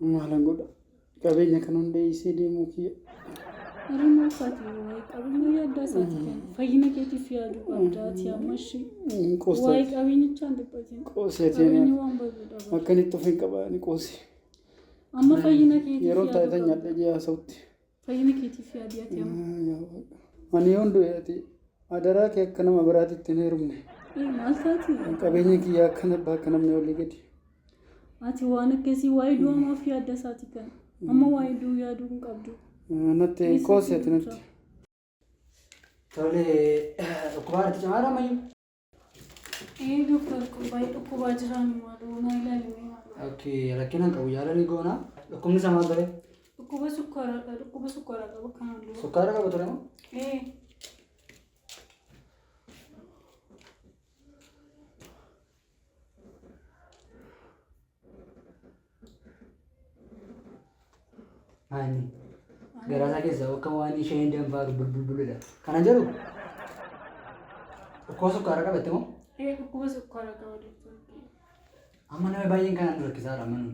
Maalan godha qabeenya kan hundee isee deemuu kiyya. Arama fati wayi qabeenya yaaddaa isaati kenna. Fayyina keetiif yaadu qabdaati ammashi. Wayi qabeenyichaan dhiphatiin. Qooseetiin akkanitti of hin qabaani qoosee. Amma fayyina keetiif yeroo taa'ee nyaadha ji'a sautti. Fayyina keetiif yaadiyaati amma. Ani hunduu yaati adaraa kee akka nama biraatitti hin heerumne. Maal taati? Qabeenya kiyya akkana bakka namni olii gadi. Ati waan akkasii wayi du'amaaf yaadda isaati kenna. Amma wayi du'u yaaduu hin qabdu. Natti qooseeti natti. Tolee dhukkubaatti cimaadha ammayyuu. Doktor dhukkubaa jiraan maaloo naa ilaalimee maaloo. Okay rakkina qabu yaalanii goona. Dhukkubni isaa maal ture? Dhukkuba sukkaaraa qaba kanaan dura. Sukkaara qaba ture moo? Ani garaasaa keessa akka waan isheen danfaa bulbuludha. Kana jedhu dhukkuba sukkaaraa qabatte moo? Dhukkuba sukkaaraa qaba doktor. Amma nama baay'een kanaan dura rakkisaadha amanu.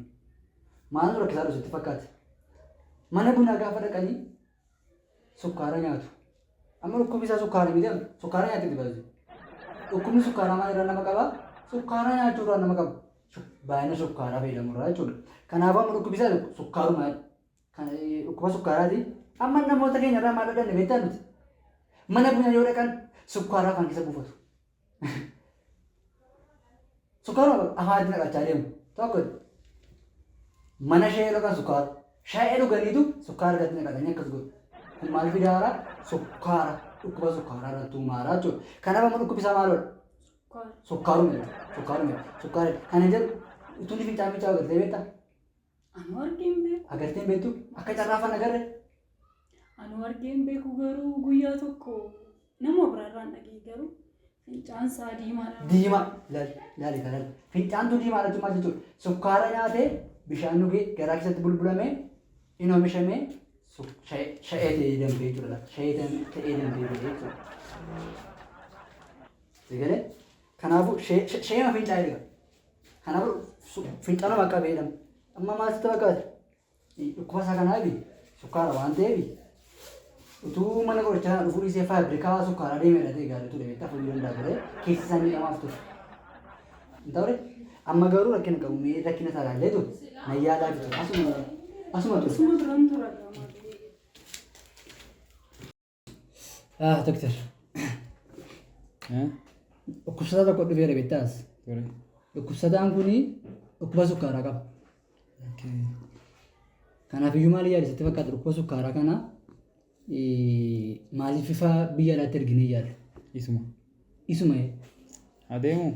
Maal dura rakkisaadha sitti fakkaate? Mana bunaa gaafa dhaqanii sukkaara nyaatu. Amma dhukkubni isaa sukkaara miti sukkaara nyaatti dibatu. Dhukkubni sukkaaraa maal irraa nama qaba? Sukkaara nyaachuurraa nama qaba. Baay'ina sukkaaraa fayyadamurraa jechuudha. Kanaaf amma dhukkubni isaa sukkaaruma dhukkuba sukkaaraati. Amma namoota keenya irraa maal arganne beektaa nuti? Mana bunaa yoo dhaqan sukkaaraa afaan keessa buufatu. Sukkaaruma afaan naqachaa deemu. Tokko mana shayii dhaqan sukkaara. Shayii dhuganiitu sukkaara gadi naqatanii akkas godhu. Kun maal fidaara? Sukkaara. Dhukkuba sukkaaraa irratti uumaara jechuudha. Kanaaf amma dhukkubni isaa maaloodha? Sukkaaruma. Sukkaara. Kana jedhu utuun fincaan agartee beektaa? Anu argeen beeku. Agarteen beektu akka carraafan agarre. Anu argeen beeku garuu guyyaa tokko nama biraarraan dhagee garuu fincaan isaa diimaadha. Diimaa laali kanal. Fincaantu diimaadha jechuudha jechuudha. Sukkaara nyaatee bishaan dhugee garaa keessatti bulbulamee inni oomishamee shayee ta'ee danfee jechuudha. Shayee ta'ee danfee jechuudha. Egalee kanaafuu shayee fincaa'ee dhiga. Kanaafuu fincaanuma akka beekamu. Amma maasitti fakkaate dhukkuba isaa kanaa sukkaara waan ta'eef utuu mana qorichaa dhufuu dhiisee faabrikaa sukkaaraa deemee ta'e gaarii ture beektaa fayyu danda'a ture keessi isaa miidhamaaf ture. Hin ta'ure amma garuu rakkina qabu mee rakkina isaa ilaalleetu nayyaa laafitu asuma ture. Asuma turan tura. Doktor. Dhukkubsataa tokko dhufeera beektaas. Dhukkubsataan kuni dhukkuba sukkaaraa qaba. Kanaaf iyyuu maal yaadu sitti fakkaata dhukkuba sukkaaraa kana maaliif ifa biyya alaatti erginee yaadu? Isuma adeemu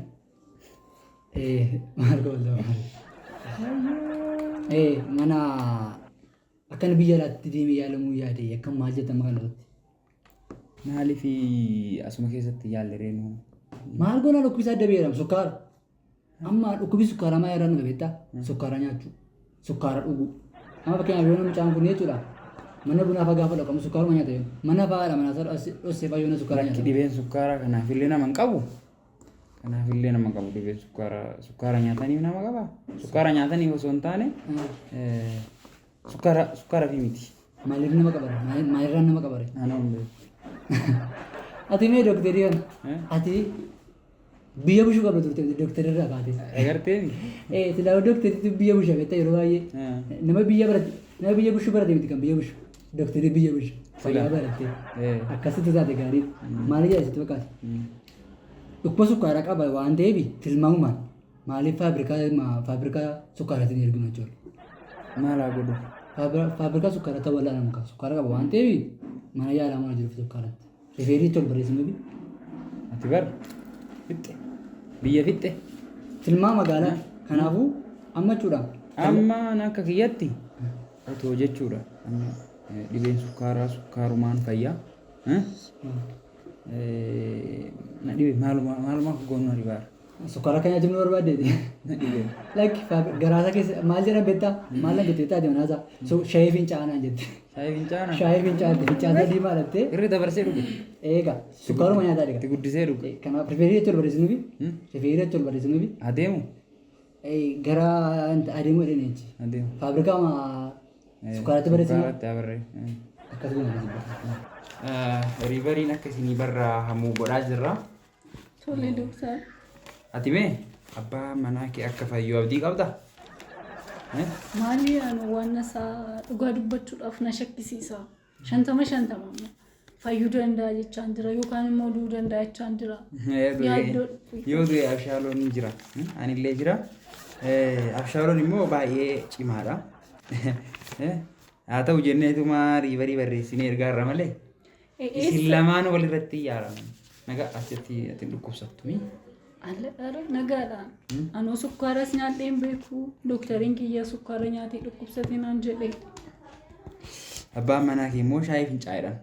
maal qoolta mana akkan biyya alaatti deemee yaalamuu yaade akkam maal jettama kana irratti? maaliif asuma keessatti yaalle reenu? Maal goona dhukkubni adda beeramu sukkaara. Amma dhukkubni sukkaaraa maa irraa nu beektaa? Sukkaara nyaachuu. Sukkaara dhuguu. Amma fakkeenyaaf yoo namni caan kun jechuudha. Mana bunaa gaafa dhaqamu sukkaaruma nyaata yoo. Mana faadha mana isaa dhossee fayyoo sukkaara nyaata. Dhibeen sukkaaraa kanaaf illee nama hin qabu. Kanaaf illee nama qabu dhibeen sukkaara nyaataniif nama qaba. Sukkaara nyaataniif osoo hin taane sukkaara fi miti. Maaliif nama qabare? Maalirraan nama qabare? Ana hundee. Ati mee dooktarii kana? Ati biyya bushuu qabda turte dooktarii irraa kaatee. Agarteeni? Silaa dooktarii biyya bushuu beektaa yeroo baay'ee nama biyya bushuu barate miti kan biyya bushuu dooktarii biyya bushuu fayyaa barattee akkasitti taate gaarii maaliif jedha sitti fakkaate? Dhukkuba sukkaaraa qaba waan ta'eef tilmaamumaan maaliif faabrikaa sukkaaraatiin erginu jechuudha. Maal haa godhu? Faabrikaa sukkaaraa ta'uu wal'aanamu kan sukkaara qaba waan ta'eef mana yaalaa mana jiru sukkaaratti. Rifeenii tol barreessinu bi. Ati bar fixxe biyya fixxe. Tilmaa magaalaa kanaafuu amma jechuudha. Amma akka kiyyatti otoo jechuudha. Dhibeen sukkaarumaan fayyaa. Na dhibe maaluma goonu ribaara. Sukkaara kan nyaachuu barbaaddeeti. Lakki garaasaa keessa maal jedhan beektaa? Maal jettee taate manaasaa shayii fincaanaa jette. Shayii fincaanaa diimaa lattee. Irri dabarsee dhuge. Eega sukkaaruma nyaataa dhiga. Itti guddisee dhuge. Kanaaf rifeenii jechuun barreessinuufi. Rifeenii jechuun barreessinuufi. Adeemu. gara adeemuu dheedheenchi. Adeemu. Faabirikaa sukkaaratti barreessanii. Sukkaratti abarree. Akkasuma. Riivariin akkasii barraa hamuu godhaa jirra. Tole doktar. Ati mee abbaa manaa kee akka fayyuu abdii qabdaa? Maali waan isaa dhugaa dubbachuudhaaf na shakkisiisa. 50 fayyuu danda'a jechaan jira yookaan immoo du'uu danda'a jechaan jira. Yoo du'e abshaaloon ni jira. Anillee jira. Abshaaloon immoo baay'ee cimaadha. Haa ta'u jenneetuma riivarii barreessinee ergaarra malee. Isin lamaan walirratti yaaraman. Nagaa asitti ati dhukkubsattu. Nagaadhaan. Anoo sukkaaras nyaadhee hin beeku. Doktariin kiyya sukkaara nyaatee dhukkubsatee naan jedhee. Abbaan manaa kee immoo shaayii fincaa'eedhaan.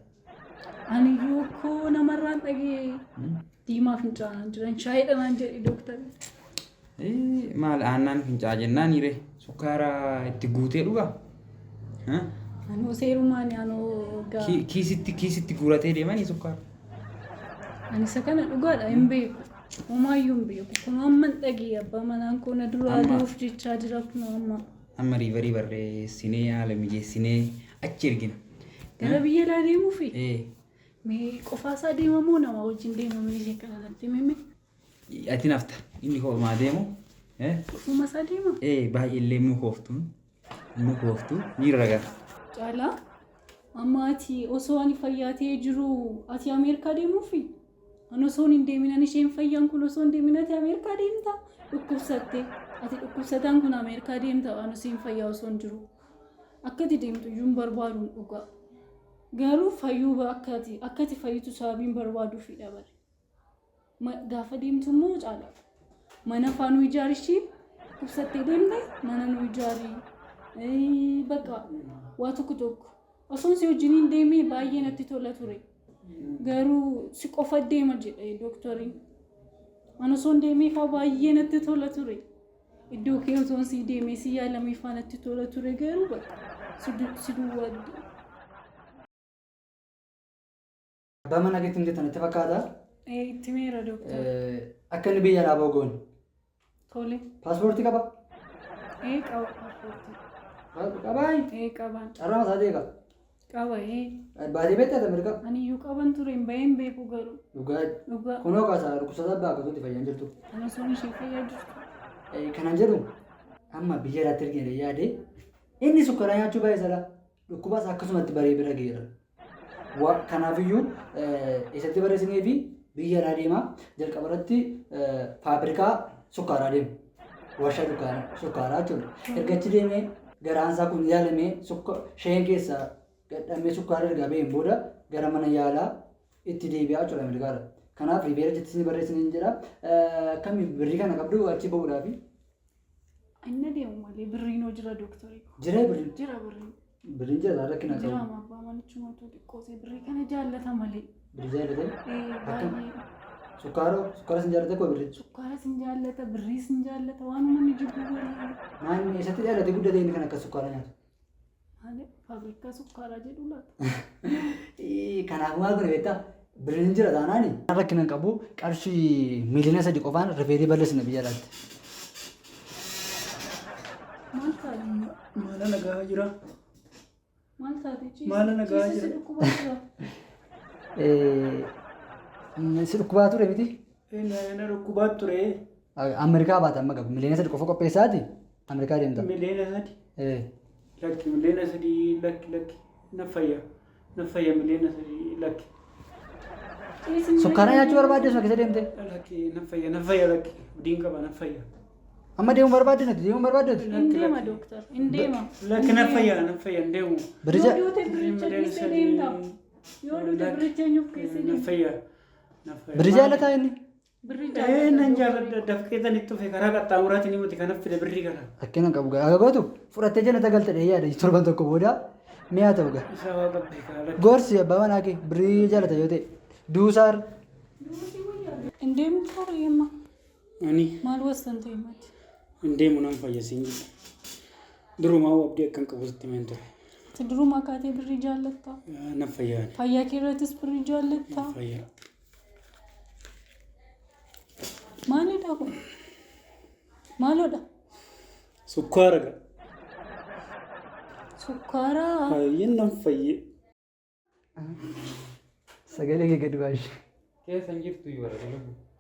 Ani yookoo namarraan dhagee diimaa fincaa'an jiran shaayiidha naan jedhe doktarri. Maal aannan fincaa'a jennaan hiree sukkaara itti guutee dhugaa? Anoo seerumaan anoo gaa. Kiisitti guuratee deemanii sukkaara? Ani isa kana dhugaadha hin beeku. Homaayyuu hin beeku. Kun amma hin dhagee abbaa manaan koo na duraa du'uuf jechaa jira kun amma. Amma riivarii barreessinee haala mijeessinee achi ergina. Gara biyya alaa deemuufi? Mee qofaasaa deemamoo nama wajjin deemamee ishee kanarratti mimmi? Ati nafta inni homaa deemu. Qofuma isaa deema? Baay'eellee mukooftu ni ragata. Caalaa amma ati osoo ani fayyaatee jiru ati Ameerikaa deemuufi? Ani osoo hin deemin isheen fayyaan kun osoo hin deemin ati Ameerikaa deemta? Dhukkubsattee ati dhukkubsataan kun Ameerikaa deemta ani siin fayyaa osoo hin jiru. Akkati deemtu iyyuu hin barbaaduun dhugaa. Garuu fayyuu akkati fayyitu sababiin barbaaduufidha bare. Gaafa deemtu immoo Caalaa. Mana faanuu ijaarishii dhukkubsattee deemte mana nu ijaarii. Bakka waa tokko. Osoon si wajjin hin deemee baay'ee natti tola ture. Garuu si qofa deema jedhe doktoriin. Ani osoo hin deemee fa'aa baay'ee natti tola ture. Iddoo kee osoo si deemee si yaalamee fa'aa natti tola ture garuu bakka si duwwaadde. Abbaa manaa keetti himte tanatti fakkaata? Itti meera doktor. Akka inni biyya alaa ba'u goone. Tole. Paaspoortii qaba? Qaba paaspoortii. Qabaa? Qabaan. Carraa masaa ta'e qaba? Qaba. Baatee beektaa Ameerikaa? Ani iyyuu qaban ture hin baheen beeku garuu. Dhugaa. Kunoo kaasaa dhukkubsataa abbaa akkasutti fayyaan jirtu. Ana osoo ishee fayyaa jirtu. Kanan jedhu amma biyya alaatti ergine yaade inni sukkaara nyaachuu baay'ee sala dhukkubaas akkasumatti baree bira geera. Kanaafiyyuu eessatti barreessinee fi biyya alaa deemaa jalqaba irratti faabirikaa sukkaaraa deemu. Warshaa sukkaaraa jechuudha. Ergachi deemee garaansaa kun yaalamee shayeen keessaa gadhamee sukkaara ergaa baheen booda gara mana yaalaa itti deebi'aa jechuudha Ameerikaadha. Kanaaf riiveera jettisi barreessanii jira. Akkami birrii kana qabdu achi bahuudhaafi? Inni deemu malee birriin hoo jira doktorii. Jira birrii? Jira birrii. Birrii jira rakkina qabu. Jira abbaa manichumatu xiqqoosee birrii kana jaallata malee. Birrii jaallatee? Baay'ee. Sukkaara sin jaallate koo birrii? Sukkaara sin jaallata birrii sin jaallata waan uummanni jibbu walii. Naanni eessatti jaallatee guddatee inni kan akka sukkaara nyaatu? Malee faabirikaa sukkaaraa jedhu laata? Kanaaf maal godhe beektaa? Birriin jira taanaani. Rakkina qabu qarshii miiliyoona 3 qofaan rifeerii balleessina biyya alaatti. Maal taa'e? Maala nagaa jira. Maal taate? Maala nagaa jira. Si dhukkubaa ture miti? Na dhukkubaa ture. Ameerikaa baata amma qabu. Miiliyoona 3 qofa qopheessaati. Ameerikaa deemta. Miiliyoona 3. Lakki miiliyoona 3 lakki. Na fayya miiliyoona 3 lakki. Sukkaara nyaachuu barbaaddees keessa deemte? Lakki na fayya lakki. Abdiin qaba na fayya. Amma deemuu barbaadde natti deemuu barbaaddeetu? Hin deema doktor. Hin deema. Lakki na fayya hin deemu. Yoo duute biricha keessa deemta. Yoo duute biricha nyuuf keessa deemta. Na fayya. Birri jaalataa inni? Birri nan jaalladha dafqeetan itti dhufe karaa qaxxaamuraatiin himuti kanaaf fide birrii kana. Rakkina qabu agagootu fudhattee jannata galte yaada torban tokko booda mi'a ta'u gaa. Isaa waa qabbe kaa. Gorsi abbaa manaa kee birrii jaalata yoo ta'e duusaar. Hin deemu ture yemma. Ani. Maal wastan ta'e mati? Hin deemu nan fayyasiin jira. Durumaa abdii akkan qabu sitti meen ture. Durumaa kaatee birrii jaallatta? Na fayyaan. Fayyaa keerrattis birrii jaallatta? Fayyaa. Maalidha kun? Maalodha? Sukkaara gaa. Sukkaaraa. Baay'een nan fayyee. Sagalee kee gadi baashi. Keessa hin jirtu iyyuu bara